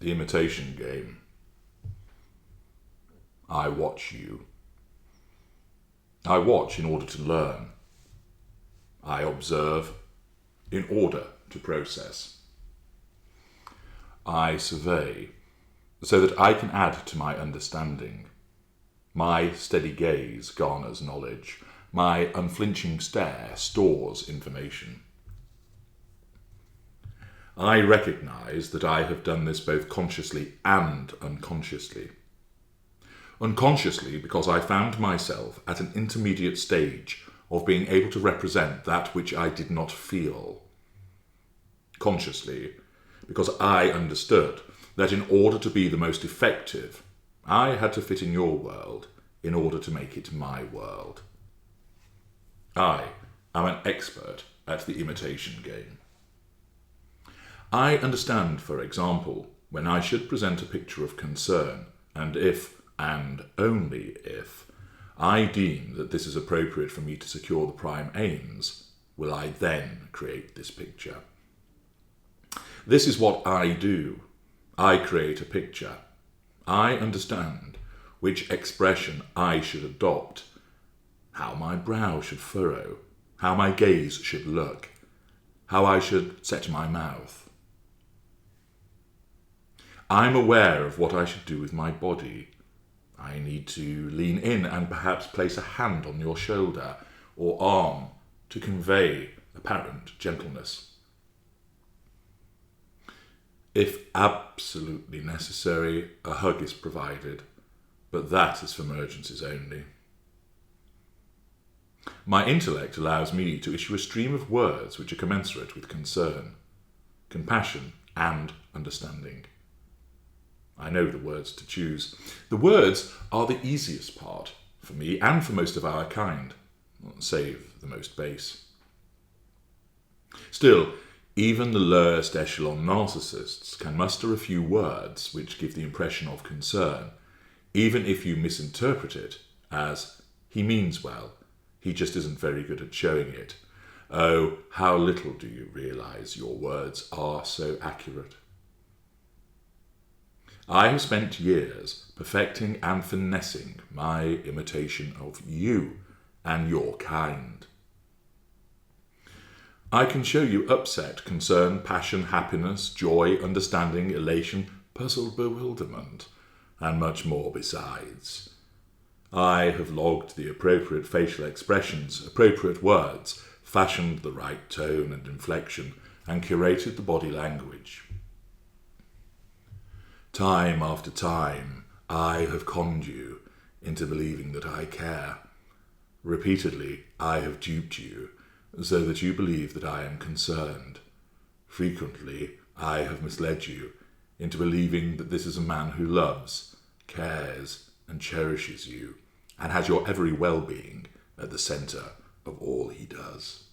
The Imitation Game. I watch you. I watch in order to learn. I observe in order to process. I survey so that I can add to my understanding. My steady gaze garners knowledge. My unflinching stare stores information. I recognize that I have done this both consciously and unconsciously. Unconsciously, because I found myself at an intermediate stage of being able to represent that which I did not feel. Consciously, because I understood that in order to be the most effective, I had to fit in your world in order to make it my world. I am an expert at the imitation game. I understand, for example, when I should present a picture of concern, and if, and only if, I deem that this is appropriate for me to secure the prime aims, will I then create this picture. This is what I do. I create a picture. I understand which expression I should adopt, how my brow should furrow, how my gaze should look, how I should set my mouth. I'm aware of what I should do with my body. I need to lean in and perhaps place a hand on your shoulder or arm to convey apparent gentleness. If absolutely necessary, a hug is provided, but that is for emergencies only. My intellect allows me to issue a stream of words which are commensurate with concern, compassion, and understanding. I know the words to choose. The words are the easiest part for me and for most of our kind, save the most base. Still, even the lowest echelon narcissists can muster a few words which give the impression of concern, even if you misinterpret it as, he means well, he just isn't very good at showing it. Oh, how little do you realize your words are so accurate. I have spent years perfecting and finessing my imitation of you and your kind. I can show you upset, concern, passion, happiness, joy, understanding, elation, puzzled bewilderment, and much more besides. I have logged the appropriate facial expressions, appropriate words, fashioned the right tone and inflection, and curated the body language. Time after time, I have conned you into believing that I care. Repeatedly, I have duped you so that you believe that I am concerned. Frequently, I have misled you into believing that this is a man who loves, cares, and cherishes you, and has your every well-being at the centre of all he does.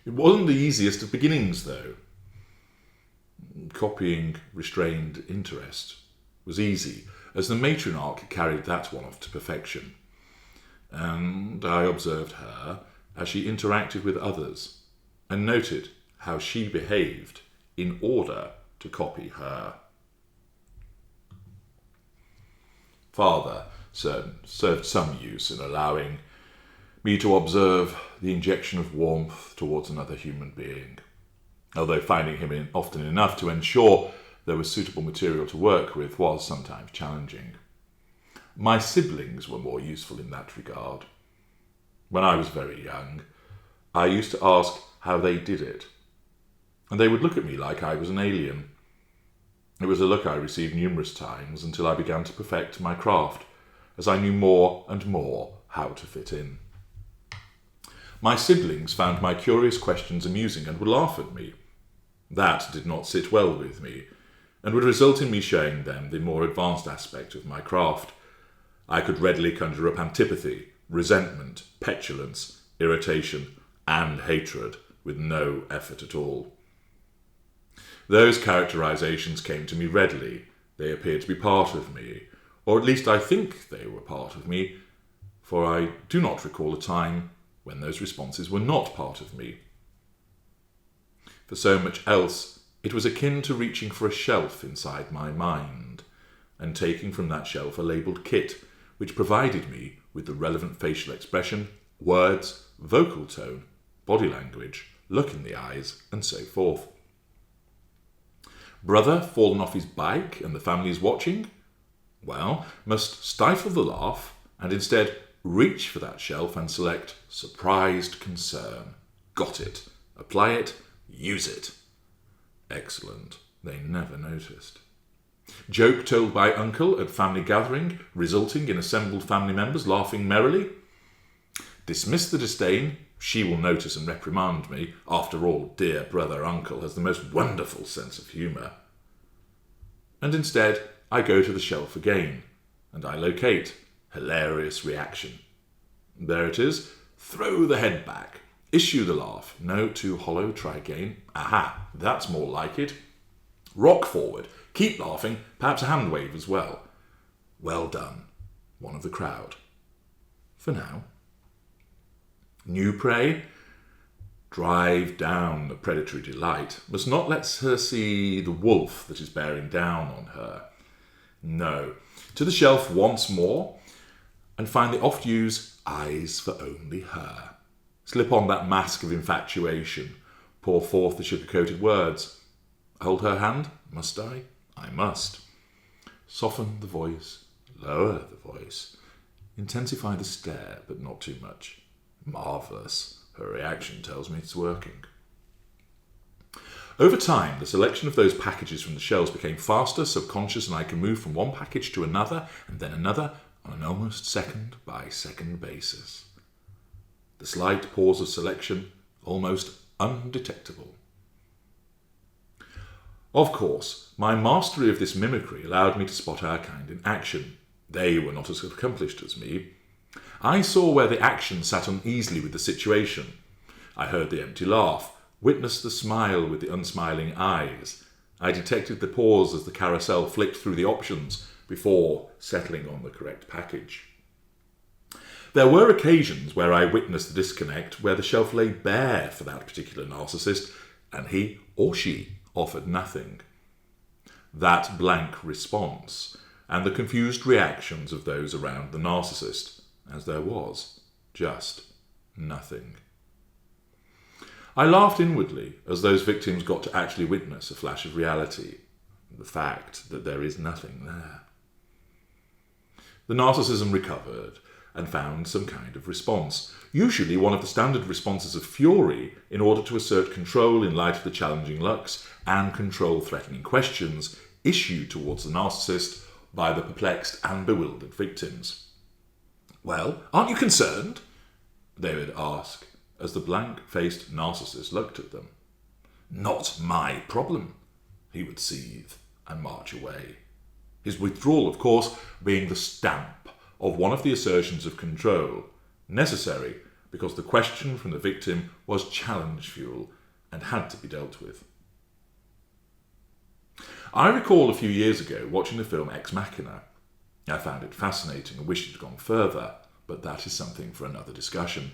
It wasn't the easiest of beginnings, though. Copying restrained interest was easy, as the matriarch carried that one off to perfection. And I observed her as she interacted with others, and noted how she behaved in order to copy her. Father served some use in allowing me to observe the injection of warmth towards another human being, although finding him often enough to ensure there was suitable material to work with was sometimes challenging. My siblings were more useful in that regard. When I was very young, I used to ask how they did it, and they would look at me like I was an alien. It was a look I received numerous times until I began to perfect my craft, as I knew more and more how to fit in. My siblings found my curious questions amusing and would laugh at me. That did not sit well with me, and would result in me showing them the more advanced aspect of my craft. I could readily conjure up antipathy, resentment, petulance, irritation, and hatred with no effort at all. Those characterizations came to me readily. They appeared to be part of me, or at least I think they were part of me, for I do not recall a time when those responses were not part of me. For so much else It was akin to reaching for a shelf inside my mind and taking from that shelf a labelled kit, which provided me with the relevant facial expression, words, vocal tone, body language, look in the eyes, and so forth. Brother fallen off his bike and the family is watching? Well, must stifle the laugh and instead reach for that shelf and select surprised concern. Got it. Apply it. Use it. Excellent. They never noticed. Joke told by uncle at family gathering, resulting in assembled family members laughing merrily? Dismiss the disdain. She will notice and reprimand me. After all, dear brother uncle has the most wonderful sense of humour. And instead, I go to the shelf again, and I locate hilarious reaction. There it is. Throw the head back. Issue the laugh. No, too hollow. Try again. Aha, that's more like it. Rock forward. Keep laughing. Perhaps a hand wave as well. Well done. One of the crowd. For now. New prey? Drive down the predatory delight. Must not let her see the wolf that is bearing down on her. No. To the shelf once more, and find the oft-used eyes for only her. Slip on that mask of infatuation. Pour forth the sugar-coated words. Hold her hand? Must I? I must. Soften the voice. Lower the voice. Intensify the stare, but not too much. Marvellous. Her reaction tells me it's working. Over time, the selection of those packages from the shelves became faster, subconscious, and I can move from one package to another, and then another, on an almost second-by-second basis. The slight pause of selection, almost undetectable. Of course, my mastery of this mimicry allowed me to spot our kind in action. They were not as accomplished as me. I saw where the action sat uneasily with the situation. I heard the empty laugh, witnessed the smile with the unsmiling eyes. I detected the pause as the carousel flicked through the options before settling on the correct package. There were occasions where I witnessed the disconnect, where the shelf lay bare for that particular narcissist, and he or she offered nothing. That blank response, and the confused reactions of those around the narcissist, as there was just nothing. I laughed inwardly as those victims got to actually witness a flash of reality, the fact that there is nothing there. The narcissism recovered and found some kind of response, usually one of the standard responses of fury in order to assert control in light of the challenging looks and control-threatening questions issued towards the narcissist by the perplexed and bewildered victims. Well, aren't you concerned? They would ask as the blank-faced narcissist looked at them. Not my problem, he would seethe and march away. His withdrawal, of course, being the stamp of one of the assertions of control, necessary because the question from the victim was challenge fuel and had to be dealt with. I recall a few years ago watching the film Ex Machina. I found it fascinating and wished it had gone further, but that is something for another discussion.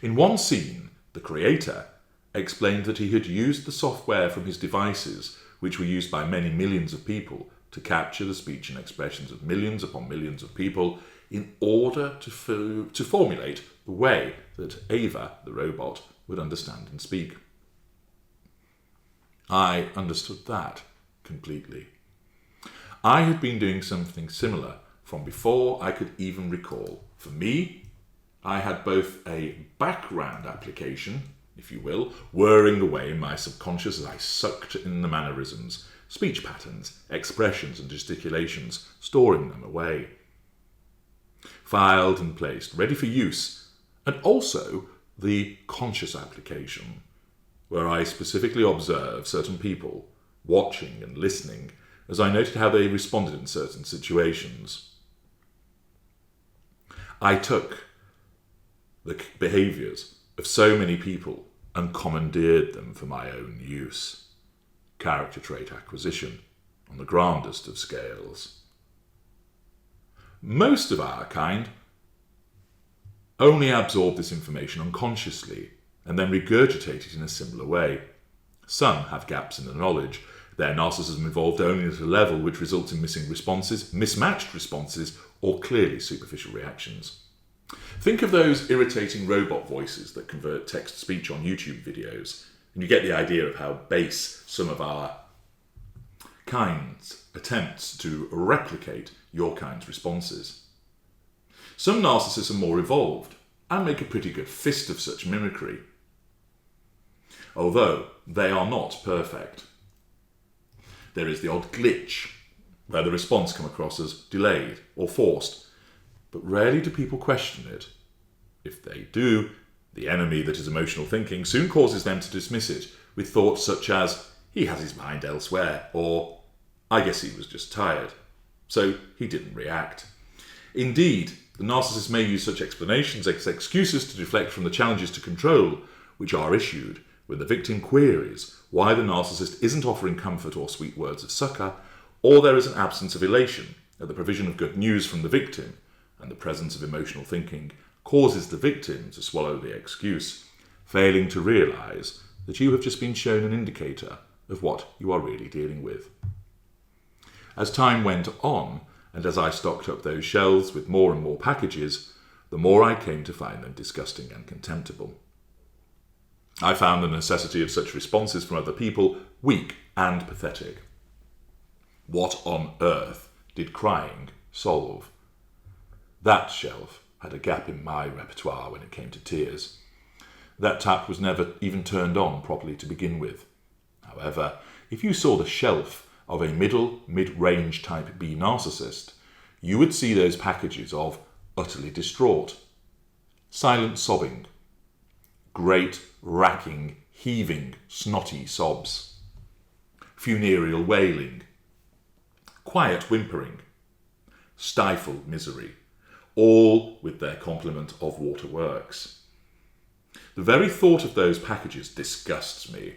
In one scene, the creator explained that he had used the software from his devices, which were used by many millions of people, to capture the speech and expressions of millions upon millions of people in order to formulate the way that Ava, the robot, would understand and speak. I understood that completely. I had been doing something similar from before I could even recall. For me, I had both a background application, if you will, whirring away in my subconscious as I sucked in the mannerisms, speech patterns, expressions and gesticulations, storing them away. Filed and placed, ready for use, and also the conscious application, where I specifically observed certain people, watching and listening, as I noted how they responded in certain situations. I took the behaviours of so many people and commandeered them for my own use. Character trait acquisition on the grandest of scales. Most of our kind only absorb this information unconsciously and then regurgitate it in a similar way. Some have gaps in their knowledge. Their narcissism evolved only at a level which results in missing responses, mismatched responses, or clearly superficial reactions. Think of those irritating robot voices that convert text-to-speech on YouTube videos, and you get the idea of how base some of our kind's attempts to replicate your kind's responses. Some narcissists are more evolved and make a pretty good fist of such mimicry, although they are not perfect. There is the odd glitch where the response comes across as delayed or forced, but rarely do people question it. If they do, the enemy that is emotional thinking soon causes them to dismiss it with thoughts such as, he has his mind elsewhere, or I guess he was just tired, so he didn't react. Indeed, the narcissist may use such explanations as excuses to deflect from the challenges to control which are issued when the victim queries why the narcissist isn't offering comfort or sweet words of succour, or there is an absence of elation at the provision of good news from the victim, and the presence of emotional thinking causes the victim to swallow the excuse, failing to realise that you have just been shown an indicator of what you are really dealing with. As time went on, and as I stocked up those shelves with more and more packages, the more I came to find them disgusting and contemptible. I found the necessity of such responses from other people weak and pathetic. What on earth did crying solve? That shelf had a gap in my repertoire when it came to tears. That tap was never even turned on properly to begin with. However, if you saw the shelf of a mid-range type B narcissist, you would see those packages of utterly distraught, silent sobbing, great, racking, heaving, snotty sobs, funereal wailing, quiet whimpering, stifled misery, all with their complement of waterworks. The very thought of those packages disgusts me,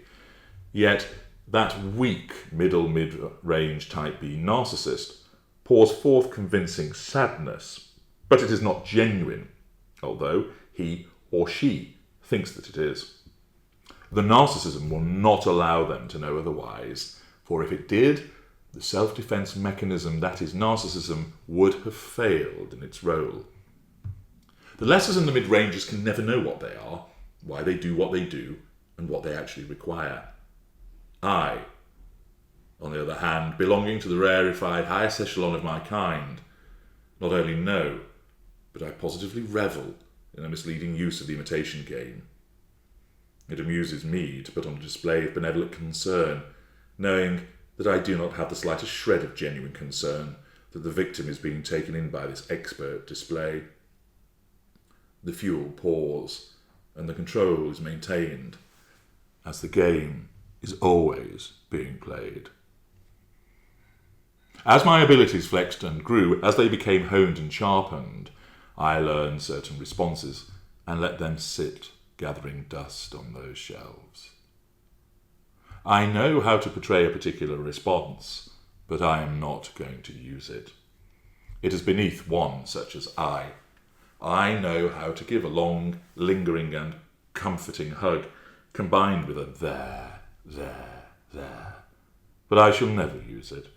yet that weak mid-range type B narcissist pours forth convincing sadness, but it is not genuine, although he or she thinks that it is. The narcissism will not allow them to know otherwise, for if it did, the self-defense mechanism that is narcissism would have failed in its role. The lessers and the mid-rangers can never know what they are, why they do what they do, and what they actually require. I, on the other hand, belonging to the rarefied highest echelon of my kind, not only know, but I positively revel in a misleading use of the imitation game. It amuses me to put on a display of benevolent concern, knowing that I do not have the slightest shred of genuine concern that the victim is being taken in by this expert display. The fuel pours, and the control is maintained, as the game is always being played. As my abilities flexed and grew, as they became honed and sharpened, I learned certain responses and let them sit, gathering dust on those shelves. I know how to portray a particular response, but I am not going to use it. It is beneath one such as I. I know how to give a long, lingering and comforting hug, combined with a there, but I shall never use it.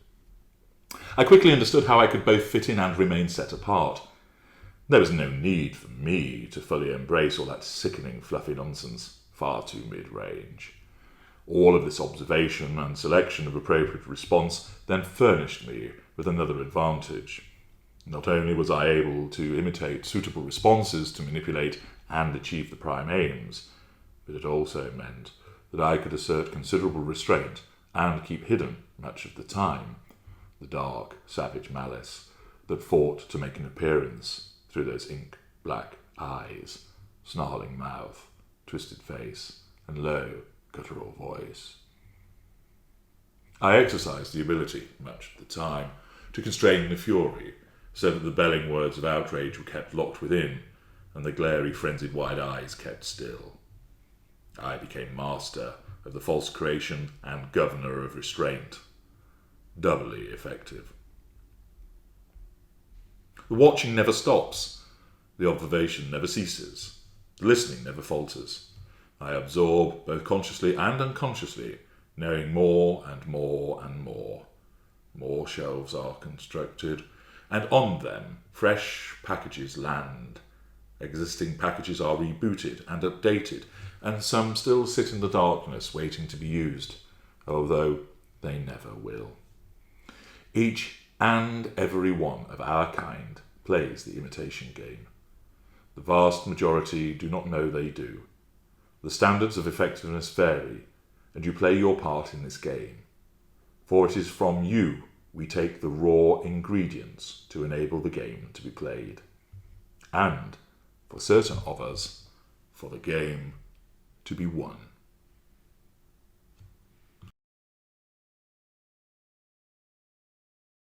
I quickly understood how I could both fit in and remain set apart. There was no need for me to fully embrace all that sickening fluffy nonsense, far too mid-range. All of this observation and selection of appropriate response then furnished me with another advantage. Not only was I able to imitate suitable responses to manipulate and achieve the prime aims, but it also meant that I could assert considerable restraint and keep hidden, much of the time, the dark, savage malice that fought to make an appearance through those ink-black eyes, snarling mouth, twisted face, and low, guttural voice. I exercised the ability, much of the time, to constrain the fury, so that the belling words of outrage were kept locked within, and the glary, frenzied wide eyes kept still. I became master of the false creation and governor of restraint, doubly effective. The watching never stops, the observation never ceases, the listening never falters. I absorb, both consciously and unconsciously, knowing more and more and more. More shelves are constructed, and on them fresh packages land. Existing packages are rebooted and updated, and some still sit in the darkness waiting to be used, although they never will. Each and every one of our kind plays the imitation game. The vast majority do not know they do. The standards of effectiveness vary, and you play your part in this game. For it is from you we take the raw ingredients to enable the game to be played. And, for certain of us, for the game to be won.